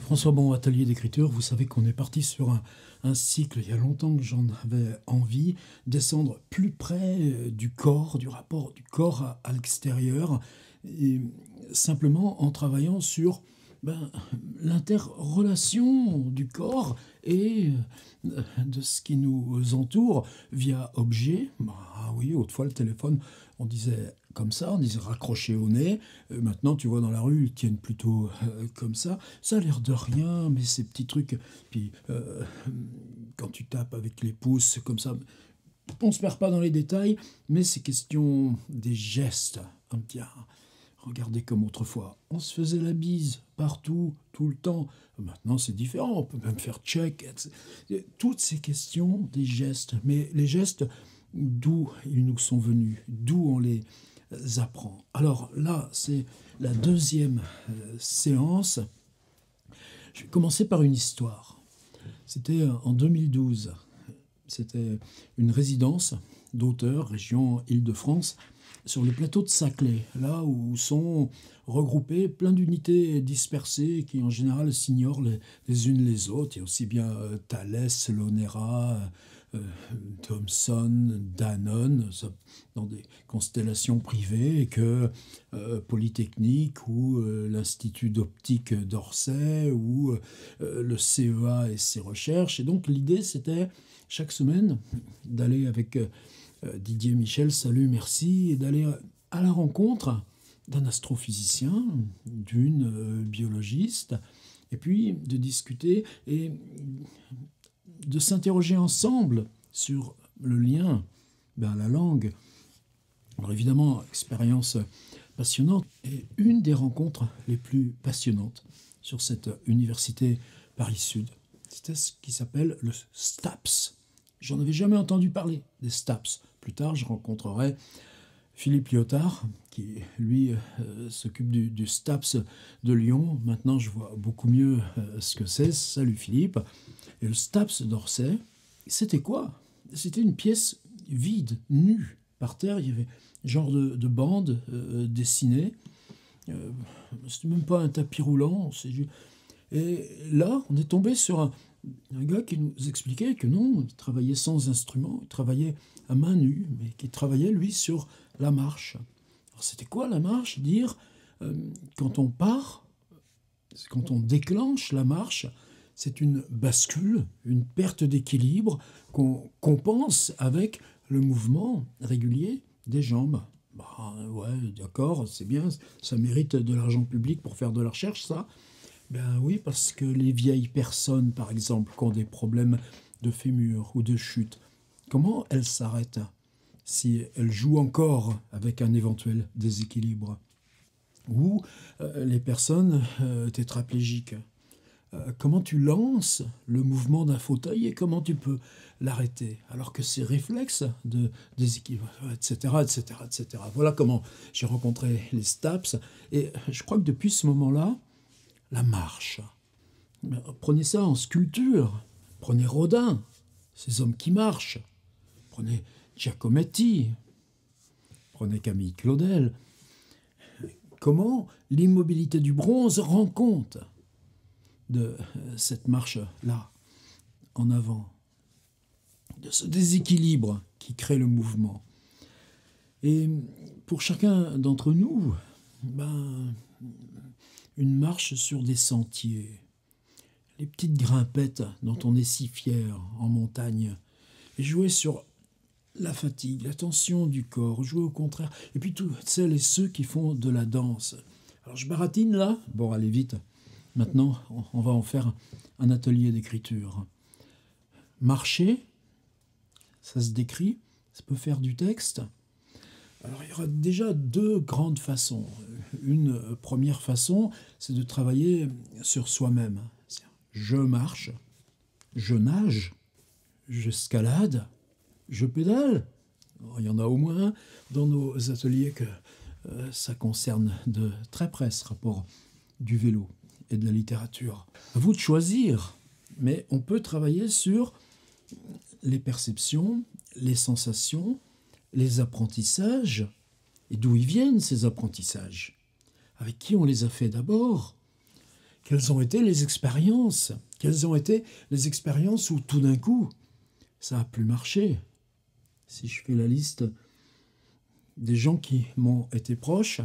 François Bon, atelier d'écriture, vous savez qu'on est parti sur un cycle, il y a longtemps que j'en avais envie, descendre plus près du corps, du rapport du corps à l'extérieur, et simplement en travaillant sur l'interrelation du corps et de ce qui nous entoure via objet. Ah oui, autrefois le téléphone, on disait comme ça, on disait raccroché au nez. Maintenant, tu vois, dans la rue, ils tiennent plutôt comme ça. Ça a l'air de rien, mais ces petits trucs. Puis, quand tu tapes avec les pouces, comme ça, on se perd pas dans les détails, mais c'est question des gestes. Tiens, regardez comme autrefois, on se faisait la bise partout, tout le temps. Maintenant, c'est différent, on peut même faire check. Toutes ces questions des gestes, mais les gestes, d'où ils nous sont venus, d'où on les apprend. Alors là, c'est la deuxième séance. Je vais commencer par une histoire. C'était en 2012. C'était une résidence d'auteurs, région Île-de-France, sur le plateau de Saclay, là où sont regroupées plein d'unités dispersées qui en général s'ignorent les unes les autres. Il y a aussi bien Thalès, Lonera, Thomson, Danone, dans des constellations privées, que Polytechnique ou l'Institut d'optique d'Orsay ou le CEA et ses recherches. Et donc l'idée, c'était chaque semaine d'aller avec Didier Michel, salut, merci, et d'aller à la rencontre d'un astrophysicien, d'une biologiste, et puis de discuter et de s'interroger ensemble sur le lien, la langue. Alors évidemment, expérience passionnante, et une des rencontres les plus passionnantes sur cette université Paris-Sud, c'était ce qui s'appelle le STAPS. J'en avais jamais entendu parler des STAPS. Plus tard, je rencontrerai Philippe Lyotard, qui, lui, s'occupe du STAPS de Lyon. Maintenant, je vois beaucoup mieux ce que c'est. Salut Philippe. Et le STAPS d'Orsay, c'était quoi? C'était une pièce vide, nue. Par terre, il y avait un genre de bande dessinée. C'était même pas un tapis roulant. Et là, on est tombé sur un gars qui nous expliquait que non, il travaillait sans instrument, il travaillait à main nue, mais qui travaillait, lui, sur la marche. Alors, c'était quoi la marche? Dire, quand on part, quand on déclenche la marche, c'est une bascule, une perte d'équilibre qu'on compense avec le mouvement régulier des jambes. Ouais, d'accord, c'est bien, ça mérite de l'argent public pour faire de la recherche, ça. Ben oui, parce que les vieilles personnes, par exemple, qui ont des problèmes de fémur ou de chute, comment elles s'arrêtent si elles jouent encore avec un éventuel déséquilibre? Ou les personnes tétraplégiques. Comment tu lances le mouvement d'un fauteuil et comment tu peux l'arrêter alors que ces réflexes de déséquilibre, etc., etc., etc. Voilà comment j'ai rencontré les STAPS. Et je crois que depuis ce moment-là, la marche. Prenez ça en sculpture. Prenez Rodin, ces hommes qui marchent. Prenez Giacometti. Prenez Camille Claudel. Comment l'immobilité du bronze rend compte de cette marche-là, en avant, de ce déséquilibre qui crée le mouvement. Et pour chacun d'entre nous, une marche sur des sentiers, les petites grimpettes dont on est si fier en montagne, et jouer sur la fatigue, la tension du corps, jouer au contraire, et puis toutes celles et ceux qui font de la danse. Alors je baratine là, bon allez vite, maintenant on va en faire un atelier d'écriture. Marcher, ça se décrit, ça peut faire du texte. Alors il y aura déjà deux grandes façons. Une première façon, c'est de travailler sur soi-même. Je marche, je nage, j'escalade, je pédale. Alors, il y en a au moins un dans nos ateliers que ça concerne de très près, ce rapport du vélo et de la littérature. À vous de choisir, mais on peut travailler sur les perceptions, les sensations, les apprentissages, et d'où ils viennent ces apprentissages. Avec qui on les a fait d'abord? Quelles ont été les expériences? Quelles ont été les expériences où tout d'un coup, ça a plus marché? Si je fais la liste des gens qui m'ont été proches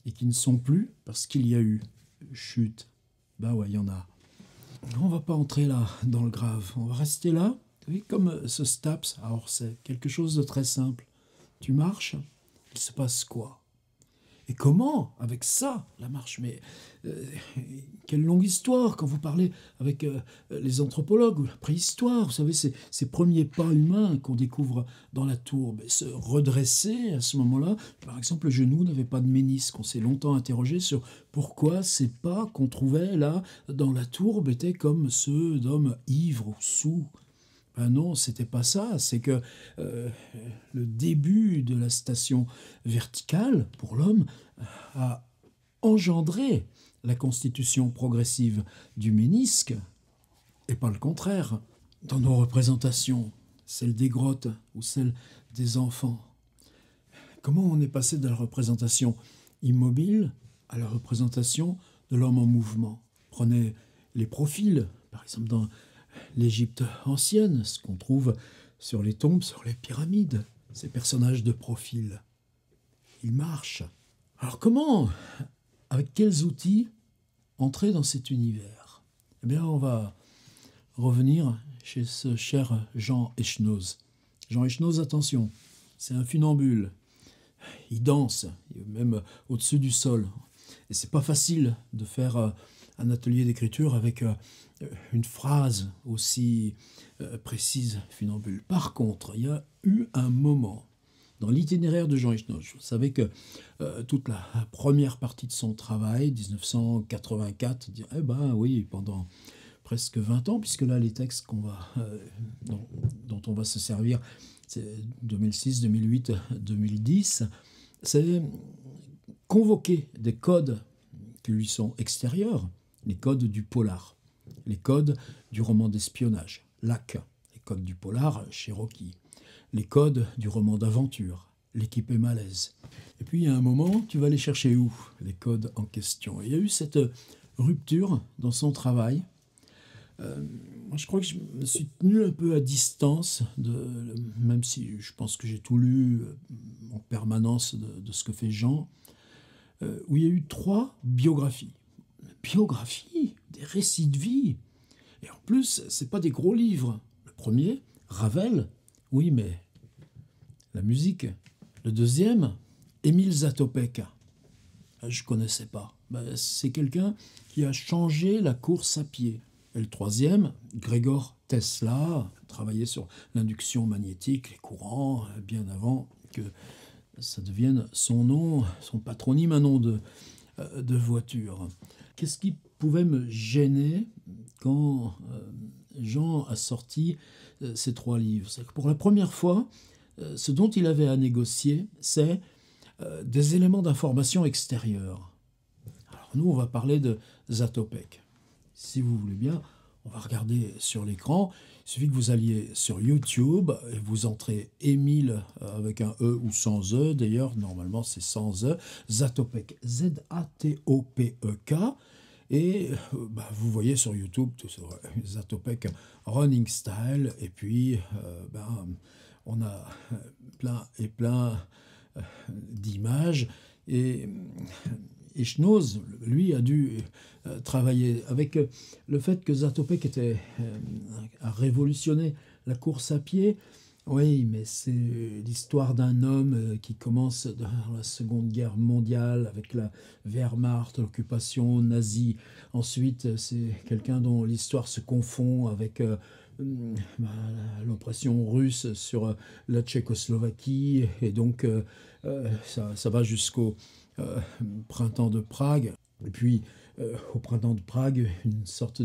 et qui ne sont plus parce qu'il y a eu chute, bah ouais, il y en a. On va pas entrer là dans le grave, on va rester là, oui, comme ce Staps à Orsay, quelque chose de très simple. Tu marches, il se passe quoi? Et comment, avec ça, la marche? Mais quelle longue histoire quand vous parlez avec les anthropologues ou la préhistoire. Vous savez, ces premiers pas humains qu'on découvre dans la tour. Mais se redresser à ce moment-là, par exemple, le genou n'avait pas de ménisque. On s'est longtemps interrogé sur pourquoi ces pas qu'on trouvait là dans la tourbe étaient comme ceux d'hommes ivres ou sous. Ben non, c'était pas ça. C'est que le début de la station verticale pour l'homme a engendré la constitution progressive du ménisque, et pas le contraire. Dans nos représentations, celle des grottes ou celle des enfants, comment on est passé de la représentation immobile à la représentation de l'homme en mouvement? Prenez les profils, par exemple dans l'Égypte ancienne, ce qu'on trouve sur les tombes, sur les pyramides, ces personnages de profil. Ils marchent. Alors comment, avec quels outils, entrer dans cet univers? Eh bien, on va revenir chez ce cher Jean Echenoz. Jean Echenoz, attention, c'est un funambule. Il danse, même au-dessus du sol. Et c'est pas facile de faire un atelier d'écriture avec une phrase aussi précise, funambule. Par contre, il y a eu un moment dans l'itinéraire de Jean Echenoz. Vous savez que toute la première partie de son travail, 1984, eh ben oui, pendant presque 20 ans, puisque là, les textes dont on va se servir, c'est 2006, 2008, 2010, c'est convoquer des codes qui lui sont extérieurs, les codes du polar, les codes du roman d'espionnage, Lac, les codes du polar, Cherokee, les codes du roman d'aventure, L'équipe est malaise. Et puis, il y a un moment, tu vas les chercher où, les codes en question? Il y a eu cette rupture dans son travail. Moi, je crois que je me suis tenu un peu à distance, même si je pense que j'ai tout lu en permanence de ce que fait Jean, où il y a eu 3 biographies. Biographies, des récits de vie. Et en plus, c'est pas des gros livres. Le premier, Ravel, oui, mais la musique. Le deuxième, Émile Zatopek. Je connaissais pas. C'est quelqu'un qui a changé la course à pied. Et le troisième, Grégor Tesla, travaillait sur l'induction magnétique, les courants, bien avant que ça devienne son nom, son patronyme, un nom de voiture. Qu'est-ce qui pouvait me gêner quand Jean a sorti ces 3 livres? C'est que pour la première fois, ce dont il avait à négocier, c'est des éléments d'information extérieurs. Alors nous, on va parler de Zatopek. Si vous voulez bien, on va regarder sur l'écran. Il suffit que vous alliez sur YouTube et vous entrez Émile avec un E ou sans E. D'ailleurs, normalement, c'est sans E. Zatopek, Z-A-T-O-P-E-K. Et vous voyez sur YouTube tout ça, Zatopek Running Style. Et puis, on a plein et plein d'images. Et Echenoz, lui, a dû travailler avec le fait que Zatopek a révolutionné la course à pied. Oui, mais c'est l'histoire d'un homme qui commence dans la Seconde Guerre mondiale avec la Wehrmacht, l'occupation nazie. Ensuite, c'est quelqu'un dont l'histoire se confond avec l'oppression russe sur la Tchécoslovaquie. Et donc, ça va jusqu'au printemps de Prague. Et puis, au printemps de Prague, une sorte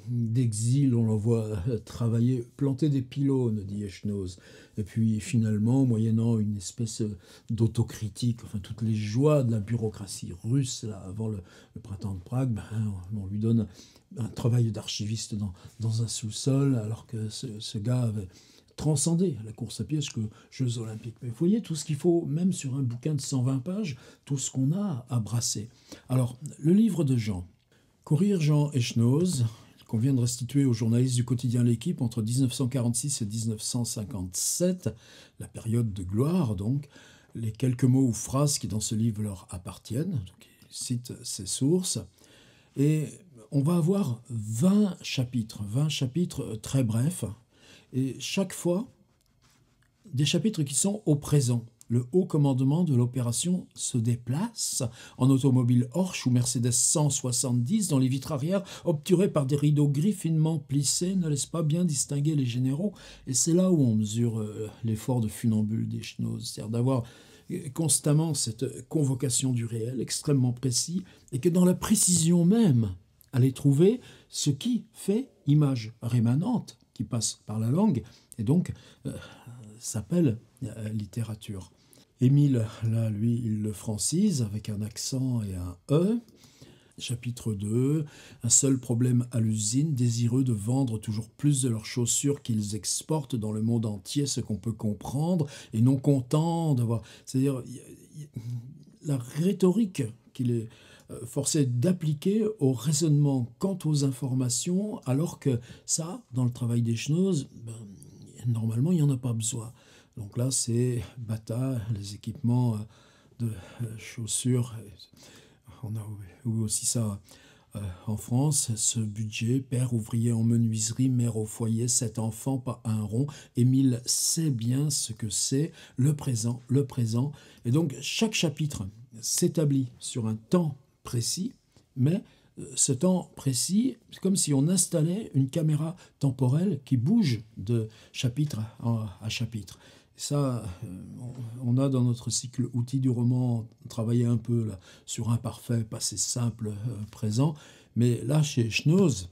d'exil, on l'envoie travailler, planter des pylônes, dit Echenoz. Et puis finalement, moyennant une espèce d'autocritique, enfin toutes les joies de la bureaucratie russe, là, avant le printemps de Prague, on lui donne un travail d'archiviste dans un sous-sol, alors que ce gars avait transcender la course à pied jusqu'aux Jeux Olympiques. Mais vous voyez tout ce qu'il faut, même sur un bouquin de 120 pages, tout ce qu'on a à brasser. Alors, le livre de Jean, Courir Jean Echnoz, qu'on vient de restituer aux journalistes du quotidien L'Équipe entre 1946 et 1957, la période de gloire donc, les quelques mots ou phrases qui dans ce livre leur appartiennent, donc il cite ses sources, et on va avoir 20 chapitres très brefs, et chaque fois, des chapitres qui sont au présent. Le haut commandement de l'opération se déplace en automobile Porsche ou Mercedes 170 dont les vitres arrière, obturées par des rideaux gris finement plissés, ne laissent pas bien distinguer les généraux. Et c'est là où on mesure l'effort de funambule d'Echnoz, c'est-à-dire d'avoir constamment cette convocation du réel extrêmement précis, et que dans la précision même, aller trouver ce qui fait image rémanente qui passe par la langue, et donc s'appelle littérature. Émile, là, lui, il le francise avec un accent et un E. Chapitre 2, un seul problème à l'usine, désireux de vendre toujours plus de leurs chaussures qu'ils exportent dans le monde entier, ce qu'on peut comprendre, et non content d'avoir... C'est-à-dire, la rhétorique qu'il est forcé d'appliquer au raisonnement quant aux informations, alors que ça, dans le travail d'Echnoz, normalement, il n'y en a pas besoin. Donc là, c'est Bata, les équipements de chaussures. On a aussi ça en France. Ce budget, père ouvrier en menuiserie, mère au foyer, 7 enfants, pas un rond. Émile sait bien ce que c'est, le présent, le présent. Et donc, chaque chapitre s'établit sur un temps précis, mais ce temps précis, c'est comme si on installait une caméra temporelle qui bouge de chapitre à chapitre. Ça, on a dans notre cycle outils du roman travaillé un peu là, sur un parfait, passé simple, présent. Mais là, chez Echnoz,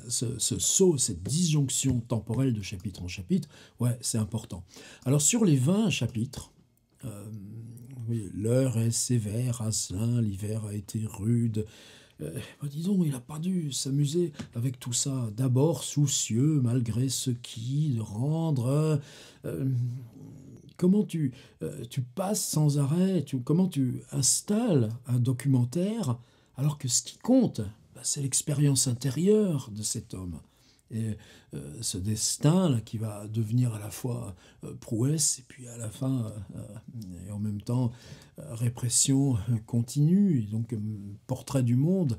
ce saut, cette disjonction temporelle de chapitre en chapitre, ouais, c'est important. Alors sur les 20 chapitres, oui, l'heure est sévère, Asselin, l'hiver a été rude. Disons, il n'a pas dû s'amuser avec tout ça. D'abord soucieux, malgré ce qui, de rendre... comment tu passes sans arrêt, comment tu installes un documentaire, alors que ce qui compte, c'est l'expérience intérieure de cet homme. Et ce destin là, qui va devenir à la fois prouesse et puis à la fin et en même temps répression continue, et donc portrait du monde.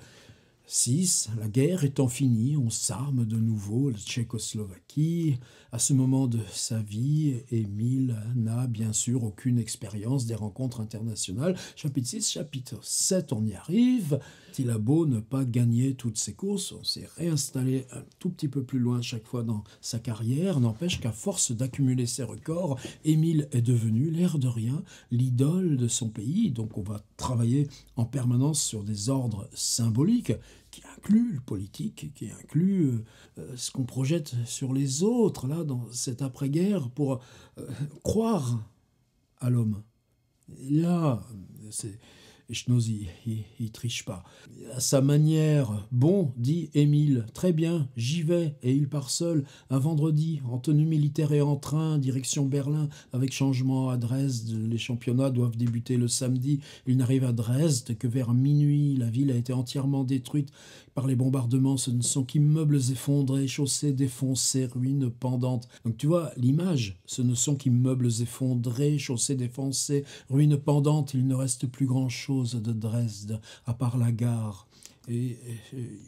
6. La guerre étant finie, on s'arme de nouveau, la Tchécoslovaquie. À ce moment de sa vie, Émile n'a bien sûr aucune expérience des rencontres internationales. Chapitre 6, chapitre 7, on y arrive. Il a beau ne pas gagner toutes ses courses, on s'est réinstallé un tout petit peu plus loin chaque fois dans sa carrière. N'empêche qu'à force d'accumuler ses records, Émile est devenu, l'air de rien, l'idole de son pays. Donc on va travailler en permanence sur des ordres symboliques qui inclut le politique, qui inclut ce qu'on projette sur les autres, là, dans cette après-guerre, pour croire à l'homme. Et là, Echnoz, il triche pas. À sa manière, bon, dit Émile, très bien, j'y vais, et il part seul, un vendredi, en tenue militaire et en train, direction Berlin, avec changement à Dresde. Les championnats doivent débuter le samedi. Il n'arrive à Dresde que vers minuit. La ville a été entièrement détruite par les bombardements. Ce ne sont qu'immeubles effondrés, chaussées défoncées, ruines pendantes. Donc tu vois, l'image, ce ne sont qu'immeubles effondrés, chaussées défoncées, ruines pendantes. Il ne reste plus grand-chose de Dresde, à part la gare. Et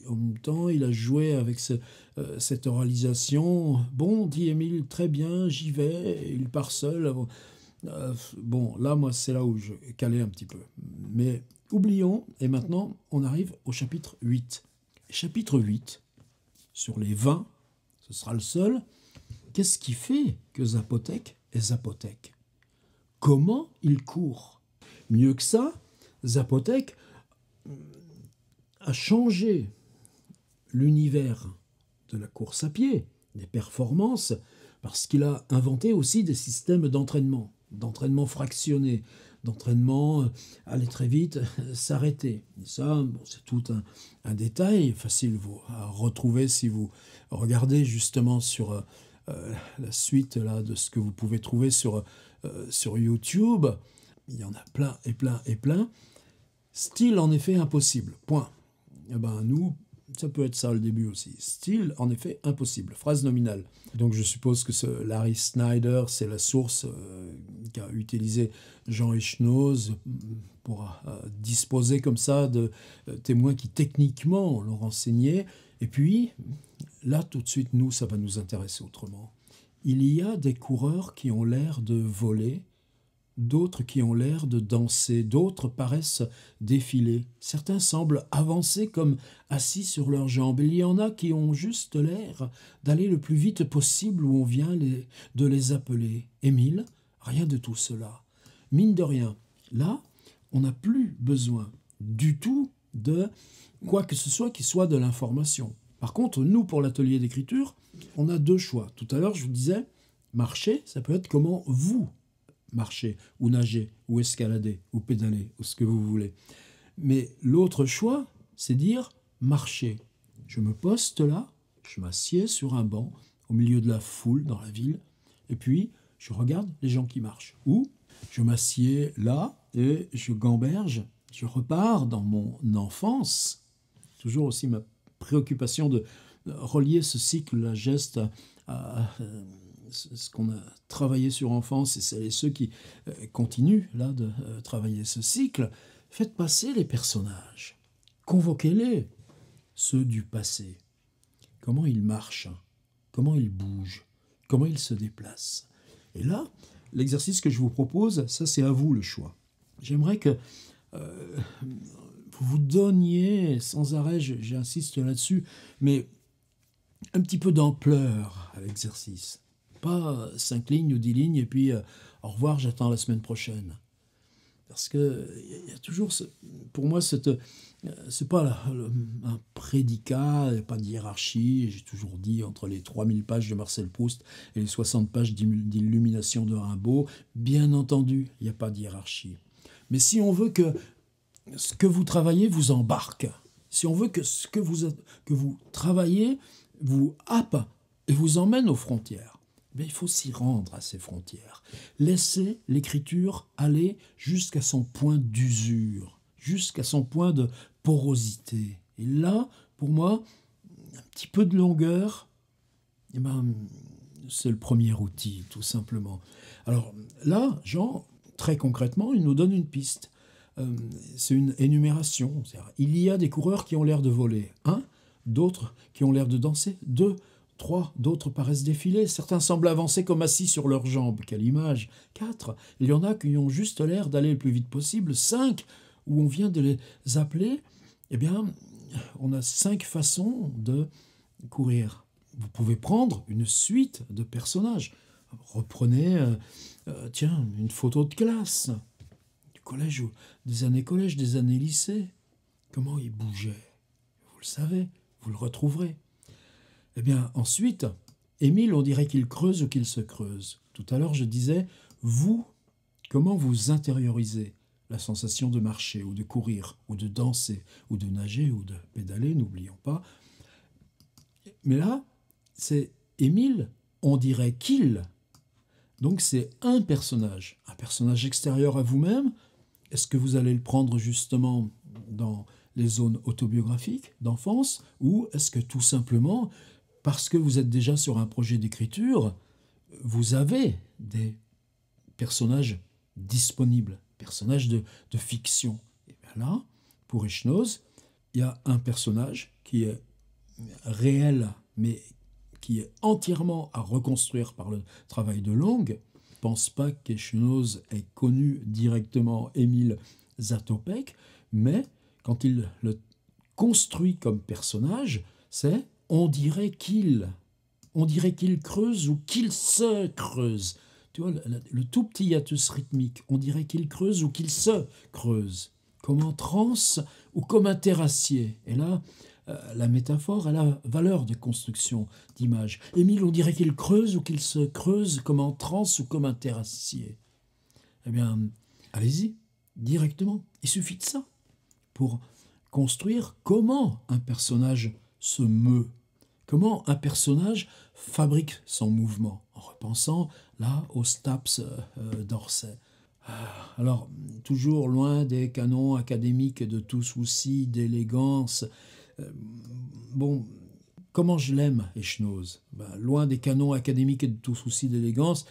en même temps, il a joué avec cette oralisation. Bon, dit Émile, très bien, j'y vais. Il part seul. Bon, là, moi, c'est là où je calais un petit peu. Mais oublions, et maintenant, on arrive au chapitre 8. Chapitre 8, sur les 20, ce sera le seul. Qu'est-ce qui fait que Zapotec est Zapotec? Comment il court? Mieux que ça, Zapotec a changé l'univers de la course à pied, des performances, parce qu'il a inventé aussi des systèmes d'entraînement fractionné, d'entraînement, aller très vite, s'arrêter. Et ça, bon, c'est tout un détail facile à retrouver si vous regardez justement sur la suite là, de ce que vous pouvez trouver sur YouTube. Il y en a plein et plein et plein. Style, en effet, impossible. Point. Eh ben, nous, ça peut être ça le début aussi. Style, en effet, impossible. Phrase nominale. Donc je suppose que ce Larry Snyder, c'est la source qu'a utilisé Jean Echenoz pour disposer comme ça de témoins qui techniquement l'ont renseigné. Et puis, là, tout de suite, nous, ça va nous intéresser autrement. Il y a des coureurs qui ont l'air de voler, d'autres qui ont l'air de danser, d'autres paraissent défiler. Certains semblent avancer comme assis sur leurs jambes. Il y en a qui ont juste l'air d'aller le plus vite possible où on vient de les appeler. Émile, rien de tout cela. Mine de rien, là, on n'a plus besoin du tout de quoi que ce soit qui soit de l'information. Par contre, nous, pour l'atelier d'écriture, on a deux choix. Tout à l'heure, je vous disais, marcher, ça peut être comment vous marcher, ou nager, ou escalader, ou pédaler, ou ce que vous voulez. Mais l'autre choix, c'est dire marcher. Je me poste là, je m'assieds sur un banc, au milieu de la foule dans la ville, et puis je regarde les gens qui marchent. Ou je m'assieds là, et je gamberge, je repars dans mon enfance. Toujours aussi ma préoccupation de relier ce cycle, la geste à ce qu'on a travaillé sur enfance et celles et ceux qui continuent là de travailler ce cycle. Faites passer les personnages, convoquez-les, ceux du passé. Comment ils marchent, comment ils bougent, comment ils se déplacent. Et là, l'exercice que je vous propose, ça c'est à vous le choix. J'aimerais que vous vous donniez sans arrêt, j'insiste là-dessus, mais un petit peu d'ampleur à l'exercice. Pas 5 lignes ou 10 lignes et puis au revoir, j'attends la semaine prochaine. Parce que il y a toujours, pour moi, c'est pas un prédicat, il n'y a pas de hiérarchie. J'ai toujours dit entre les 3000 pages de Marcel Proust et les 60 pages d'illumination de Rimbaud, bien entendu, il n'y a pas de hiérarchie. Mais si on veut que ce que vous travaillez vous embarque, si on veut que ce que vous travaillez vous happe et vous emmène aux frontières, mais il faut s'y rendre à ces frontières. Laisser l'écriture aller jusqu'à son point d'usure, jusqu'à son point de porosité. Et là, pour moi, un petit peu de longueur, eh ben, c'est le premier outil, tout simplement. Alors là, Jean, très concrètement, il nous donne une piste. C'est une énumération. Il y a des coureurs qui ont l'air de voler. 1, d'autres qui ont l'air de danser. 2, 3, d'autres paraissent défiler. Certains semblent avancer comme assis sur leurs jambes. Quelle image. 4, il y en a qui ont juste l'air d'aller le plus vite possible. 5, où on vient de les appeler. Eh bien, on a 5 façons de courir. Vous pouvez prendre une suite de personnages. Reprenez, une photo de classe. Collège, des années collège, des années lycée. Comment il bougeait? Vous le savez, vous le retrouverez. Eh bien, ensuite, Émile, on dirait qu'il creuse ou qu'il se creuse. Tout à l'heure, je disais, vous, comment vous intériorisez la sensation de marcher, ou de courir, ou de danser, ou de nager, ou de pédaler, n'oublions pas. Mais là, c'est Émile, on dirait qu'il. Donc c'est un personnage extérieur à vous-même. Est-ce que vous allez le prendre justement dans les zones autobiographiques d'enfance, ou est-ce que tout simplement, parce que vous êtes déjà sur un projet d'écriture, vous avez des personnages disponibles, personnages de fiction? Et bien là, pour Echenoz, il y a un personnage qui est réel, mais qui est entièrement à reconstruire par le travail de langue. Je ne pense pas qu'Echenoz ait connu directement Émile Zatopek, mais quand il le construit comme personnage, c'est on dirait qu'il creuse ou qu'il se creuse. Tu vois, le tout petit hiatus rythmique, on dirait qu'il creuse ou qu'il se creuse, comme en transe ou comme un terrassier. Et là, la métaphore a la valeur de construction d'image. Émile, on dirait qu'il creuse ou qu'il se creuse comme en transe ou comme un terrassier. Eh bien, allez-y, directement. Il suffit de ça pour construire comment un personnage se meut, comment un personnage fabrique son mouvement, en repensant là au Staps d'Orsay. Alors, toujours loin des canons académiques de tout souci d'élégance. Bon, comment je l'aime, Echnoz. Loin des canons académiques et de tout souci d'élégance,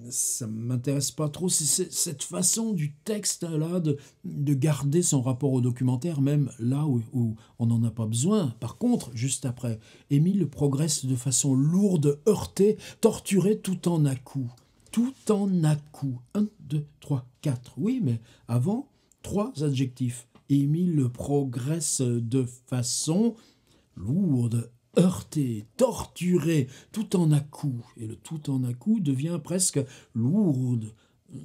ça ne m'intéresse pas trop. C'est cette façon du texte-là de garder son rapport au documentaire, même là où on n'en a pas besoin. Par contre, juste après, Émile progresse de façon lourde, heurtée, torturée, tout en à-coups. Tout en à-coups. 1, 2, 3, 4. Oui, mais avant, 3 adjectifs. Émile progresse de façon lourde, heurté, torturé, tout en à-coups. Et le tout en à-coups devient presque lourde.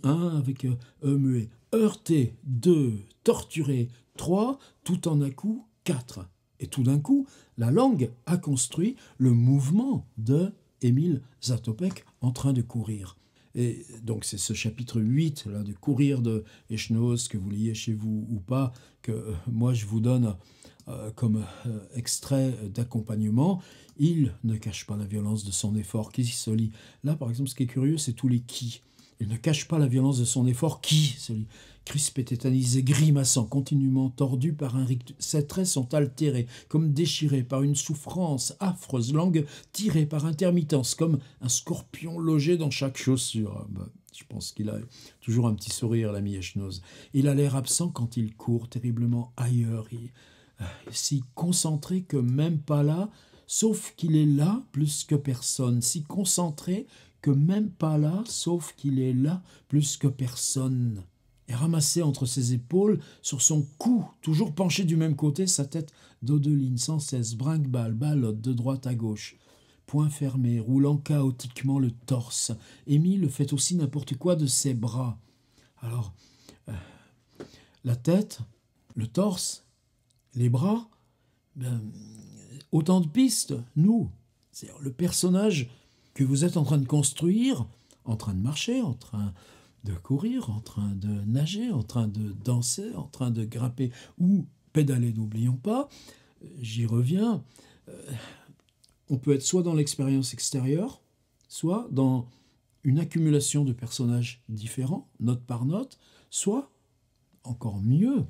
1 avec muet. Heurté, 2, torturé, 3, tout en à-coups, 4. Et tout d'un coup, la langue a construit le mouvement de Émile Zatopek en train de courir. Et donc c'est ce chapitre 8 là, de Courir de Echnoz, que vous liez chez vous ou pas, que moi je vous donne comme extrait d'accompagnement. Il ne cache pas la violence de son effort qui se lit. Là par exemple ce qui est curieux c'est tous les qui. Il ne cache pas la violence de son effort qui se lit. Crispé, tétanisé, grimaçant, continuellement tordu par un rictus. Ses traits sont altérés, comme déchirés par une souffrance affreuse, langue tirée par intermittence, comme un scorpion logé dans chaque chaussure. Je pense qu'il a toujours un petit sourire, l'ami Echnoz. Il a l'air absent quand il court, terriblement ailleurs. Si concentré que même pas là, sauf qu'il est là plus que personne. Si concentré que même pas là, sauf qu'il est là plus que personne. Et ramassé entre ses épaules, sur son cou, toujours penché du même côté, sa tête dodeline, sans cesse, brinque-balle, ballotte de droite à gauche. Poing fermé, roulant chaotiquement le torse. Émile fait aussi n'importe quoi de ses bras. Alors, la tête, le torse, les bras, autant de pistes, nous. C'est-à-dire le personnage que vous êtes en train de construire, en train de marcher, en train de courir, en train de nager, en train de danser, en train de grimper ou pédaler, n'oublions pas, j'y reviens, on peut être soit dans l'expérience extérieure, soit dans une accumulation de personnages différents, note par note, soit, encore mieux,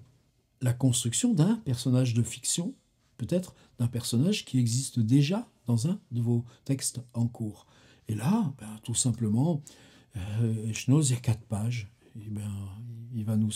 la construction d'un personnage de fiction, peut-être d'un personnage qui existe déjà dans un de vos textes en cours. Et là, tout simplement, Echnoz, il y a 4 pages. Et il va nous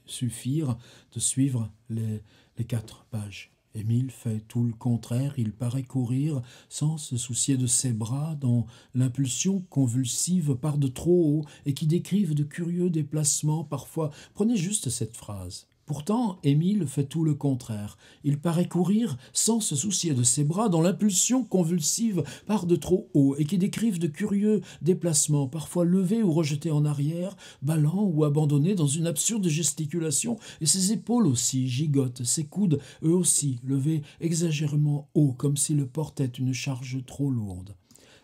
suffire de suivre les 4 pages. Émile fait tout le contraire, il paraît courir sans se soucier de ses bras, dont l'impulsion convulsive part de trop haut et qui décrivent de curieux déplacements parfois. Prenez juste cette phrase. Pourtant, Émile fait tout le contraire. Il paraît courir sans se soucier de ses bras, dont l'impulsion convulsive part de trop haut et qui décrivent de curieux déplacements, parfois levés ou rejetés en arrière, ballants ou abandonnés dans une absurde gesticulation, et ses épaules aussi gigotent, ses coudes, eux aussi, levés exagérément haut, comme s'ils portaient une charge trop lourde.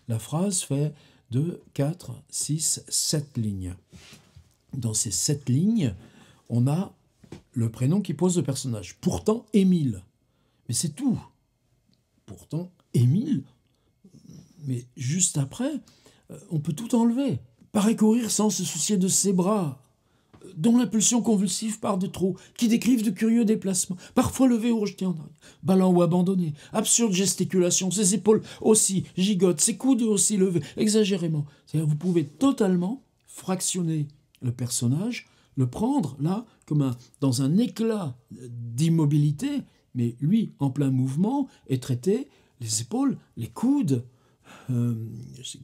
La phrase fait 2, 4, 6, 7 lignes. Dans ces 7 lignes, on a le prénom qui pose le personnage. Pourtant, Émile. Mais c'est tout. Pourtant, Émile. Mais juste après, on peut tout enlever. Paraît courir sans se soucier de ses bras, dont l'impulsion convulsive part de trop, qui décrivent de curieux déplacements, parfois levés ou rejetés en arrière, ballants ou abandonnés, absurde gesticulation, ses épaules aussi gigotent, ses coudes aussi levés, exagérément. C'est-à-dire vous pouvez totalement fractionner le personnage, le prendre là comme dans un éclat d'immobilité, mais lui en plein mouvement, et traiter les épaules, les coudes.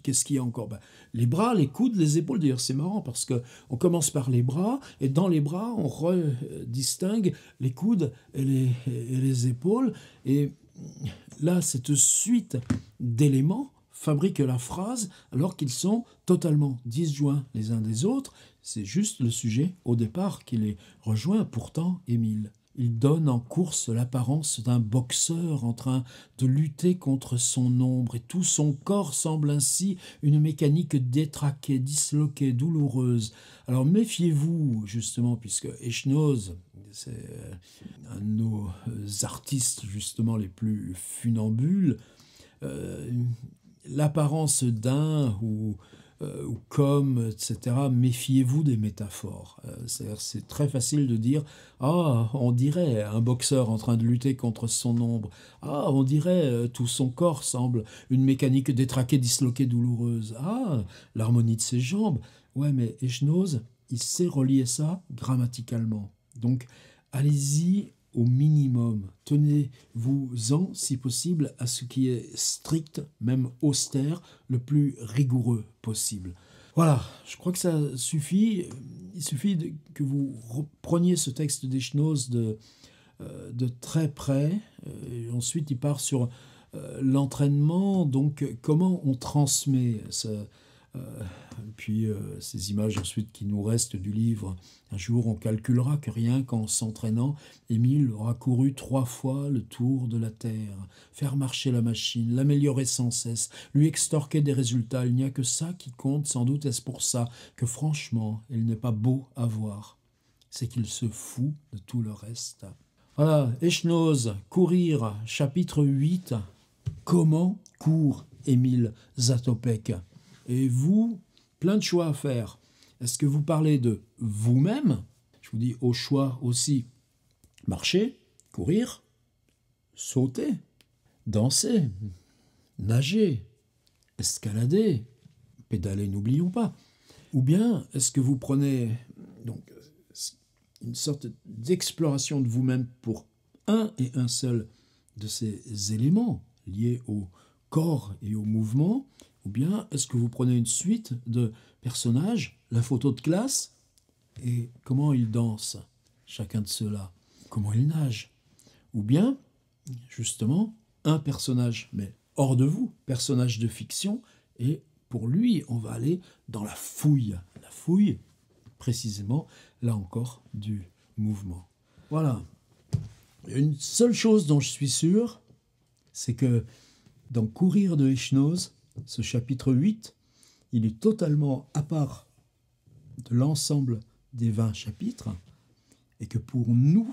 Qu'est-ce qu'il y a encore ? Les bras, les coudes, les épaules. D'ailleurs, c'est marrant parce qu'on commence par les bras, et dans les bras, on redistingue les coudes et les épaules. Et là, cette suite d'éléments fabrique la phrase alors qu'ils sont totalement disjoints les uns des autres. C'est juste le sujet au départ qui les rejoint. Pourtant, Émile, il donne en course l'apparence d'un boxeur en train de lutter contre son ombre, et tout son corps semble ainsi une mécanique détraquée, disloquée, douloureuse. Alors méfiez-vous, justement, puisque Echnoz, c'est un de nos artistes justement les plus funambules. L'apparence d'un ou comme, etc., méfiez-vous des métaphores. C'est très facile de dire « Ah, on dirait un boxeur en train de lutter contre son ombre. Ah, on dirait tout son corps semble une mécanique détraquée, disloquée, douloureuse. Ah, l'harmonie de ses jambes. » Ouais, mais Echnoz, il sait relier ça grammaticalement. Donc, allez-y au minimum. Tenez-vous-en, si possible, à ce qui est strict, même austère, le plus rigoureux possible. Voilà, je crois que ça suffit. Il suffit que vous preniez ce texte d'Echnoz de très près. Et ensuite, il part sur l'entraînement, donc comment on transmet puis ces images ensuite qui nous restent du livre. Un jour, on calculera que rien qu'en s'entraînant, Émile aura couru 3 fois le tour de la Terre. Faire marcher la machine, l'améliorer sans cesse, lui extorquer des résultats, il n'y a que ça qui compte. Sans doute est-ce pour ça que franchement, il n'est pas beau à voir. C'est qu'il se fout de tout le reste. Voilà, Echnoz, Courir, chapitre 8. Comment court Émile Zatopek? Et vous, plein de choix à faire. Est-ce que vous parlez de vous-même? Je vous dis au choix aussi. Marcher, courir, sauter, danser, nager, escalader, pédaler, n'oublions pas. Ou bien est-ce que vous prenez donc une sorte d'exploration de vous-même pour un et un seul de ces éléments liés au corps et au mouvement? Ou bien est-ce que vous prenez une suite de personnages, la photo de classe, et comment ils dansent, chacun de ceux-là, comment ils nagent? Ou bien, justement, un personnage, mais hors de vous, personnage de fiction, et pour lui, on va aller dans la fouille, précisément, là encore, du mouvement. Voilà. Une seule chose dont je suis sûr, c'est que dans Courir de Echnoz, ce chapitre 8, il est totalement à part de l'ensemble des 20 chapitres, et que pour nous,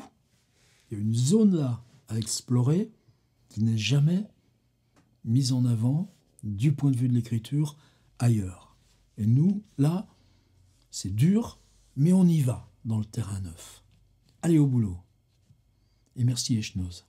il y a une zone là à explorer qui n'est jamais mise en avant du point de vue de l'écriture ailleurs. Et nous, là, c'est dur, mais on y va dans le terrain neuf. Allez au boulot. Et merci Echnoz.